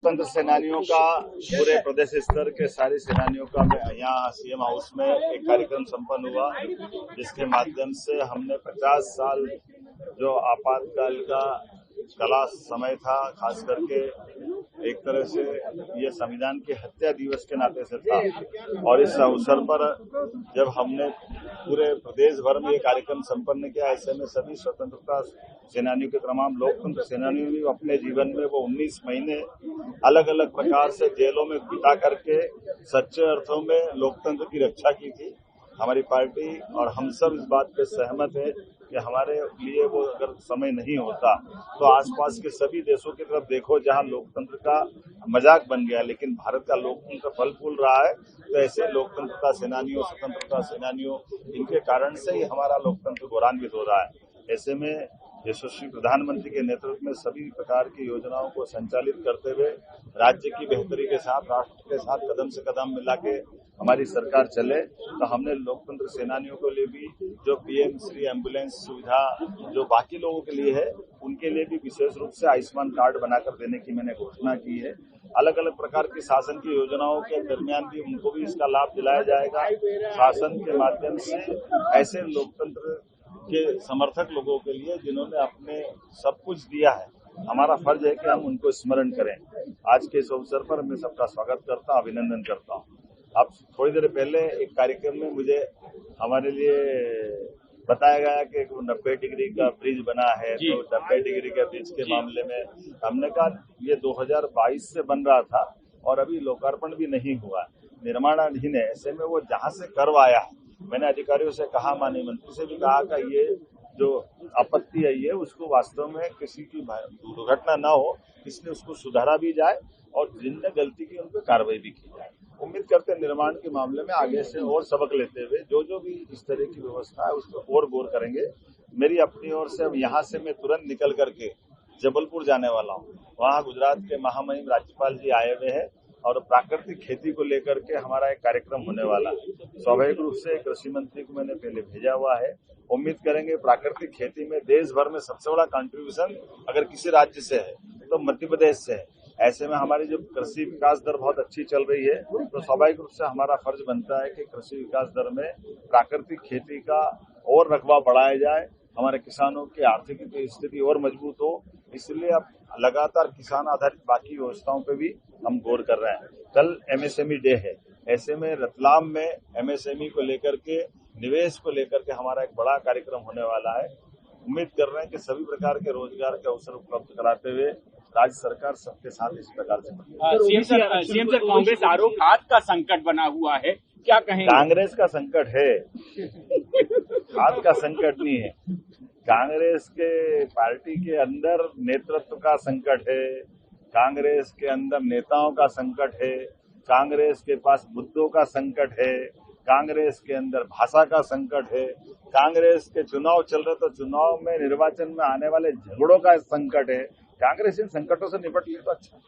स्वतंत्र सेनानियों का पूरे प्रदेश स्तर के सारे सेनानियों का यहाँ सीएम हाउस में एक कार्यक्रम संपन्न हुआ, जिसके माध्यम से हमने 50 साल जो आपातकाल का कला समय था, खास करके एक तरह से ये संविधान के हत्या दिवस के नाते से था, और इस अवसर पर जब हमने पूरे प्रदेश भर में ये कार्यक्रम संपन्न किया, ऐसे में सभी स्वतंत्रता सेनानियों के तमाम लोकतंत्र सेनानियों ने अपने जीवन में वो 19 महीने अलग अलग प्रकार से जेलों में बिता करके सच्चे अर्थों में लोकतंत्र की रक्षा की थी। हमारी पार्टी और हम सब इस बात पे सहमत है कि हमारे लिए वो अगर समय नहीं होता तो आसपास के सभी देशों की तरफ देखो जहां लोकतंत्र का मजाक बन गया, लेकिन भारत का लोकतंत्र फल फूल रहा है। तो ऐसे लोकतंत्रता सेनानियों, स्वतंत्रता सेनानियों, इनके कारण से ही हमारा लोकतंत्र गौरवान्वित हो रहा है। ऐसे में यशस्वी प्रधानमंत्री के नेतृत्व में सभी प्रकार की योजनाओं को संचालित करते हुए राज्य की बेहतरी के साथ, राष्ट्र के साथ कदम से कदम मिला के हमारी सरकार चले, तो हमने लोकतंत्र सेनानियों के लिए भी जो पीएम श्री एम्बुलेंस सुविधा जो बाकी लोगों के लिए है, उनके लिए भी विशेष रूप से आयुष्मान कार्ड बनाकर देने की मैंने घोषणा की है। अलग अलग प्रकार की शासन की योजनाओं के दरमियान भी उनको भी इसका लाभ दिलाया जाएगा। शासन के माध्यम से ऐसे लोकतंत्र के समर्थक लोगों के लिए जिन्होंने अपने सब कुछ दिया है, हमारा फर्ज है कि हम उनको स्मरण करें। आज के इस अवसर पर मैं सबका स्वागत करता हूं, अभिनंदन करता हूं। अब थोड़ी देर पहले एक कार्यक्रम में मुझे हमारे लिए बताया गया कि 90 डिग्री का ब्रिज बना है, तो 90 डिग्री के ब्रिज के मामले में हमने कहा ये 2022 से बन रहा था और अभी लोकार्पण भी नहीं हुआ, निर्माणाधीन है। ऐसे में वो जहां से करवाया है, मैंने अधिकारियों से कहा, माननीय मंत्री से भी कहा कि ये जो आपत्ति है ये उसको वास्तव में किसी की दुर्घटना न हो, इसलिए उसको सुधारा भी जाए और जिनने गलती की उन पर कार्रवाई भी की जाए। उम्मीद करते हैं निर्माण के मामले में आगे से और सबक लेते हुए जो भी इस तरह की व्यवस्था है उस पर और गौर करेंगे। मेरी अपनी ओर से अब यहाँ से मैं तुरंत निकल करके जबलपुर जाने वाला हूँ। वहाँ गुजरात के महामहिम राज्यपाल जी आए हुए हैं और प्राकृतिक खेती को लेकर के हमारा एक कार्यक्रम होने वाला है। स्वाभाविक रूप से कृषि मंत्री को मैंने पहले भेजा हुआ है। उम्मीद करेंगे प्राकृतिक खेती में देश भर में सबसे बड़ा कंट्रीब्यूशन अगर किसी राज्य से है तो मध्य प्रदेश से है। ऐसे में हमारी जो कृषि विकास दर बहुत अच्छी चल रही है, तो स्वाभाविक रूप से हमारा फर्ज बनता है कि कृषि विकास दर में प्राकृतिक खेती का और रकबा बढ़ाया जाए, हमारे किसानों की आर्थिक स्थिति और मजबूत हो। इसलिए अब लगातार किसान आधारित बाकी व्यवस्थाओं पे भी हम गौर कर रहे हैं। कल एमएसएमई डे है, ऐसे में रतलाम में एमएसएमई को लेकर के, निवेश को लेकर के हमारा एक बड़ा कार्यक्रम होने वाला है। उम्मीद कर रहे हैं कि सभी प्रकार के रोजगार के अवसर उपलब्ध कराते हुए राज्य सरकार सबके साथ इस प्रकार से सीएम सर कांग्रेस आरोप खाद का संकट बना हुआ है, क्या कहेंगे? कांग्रेस का संकट है, खाद का संकट नहीं है। कांग्रेस के पार्टी के अंदर नेतृत्व का संकट है, कांग्रेस के अंदर नेताओं का संकट है, कांग्रेस के पास मुद्दों का संकट है, कांग्रेस के अंदर भाषा का संकट है, कांग्रेस के चुनाव चल रहे तो चुनाव में, निर्वाचन में आने वाले झगड़ों का संकट है। कांग्रेस इन संकटों से निपट ली तो अच्छा।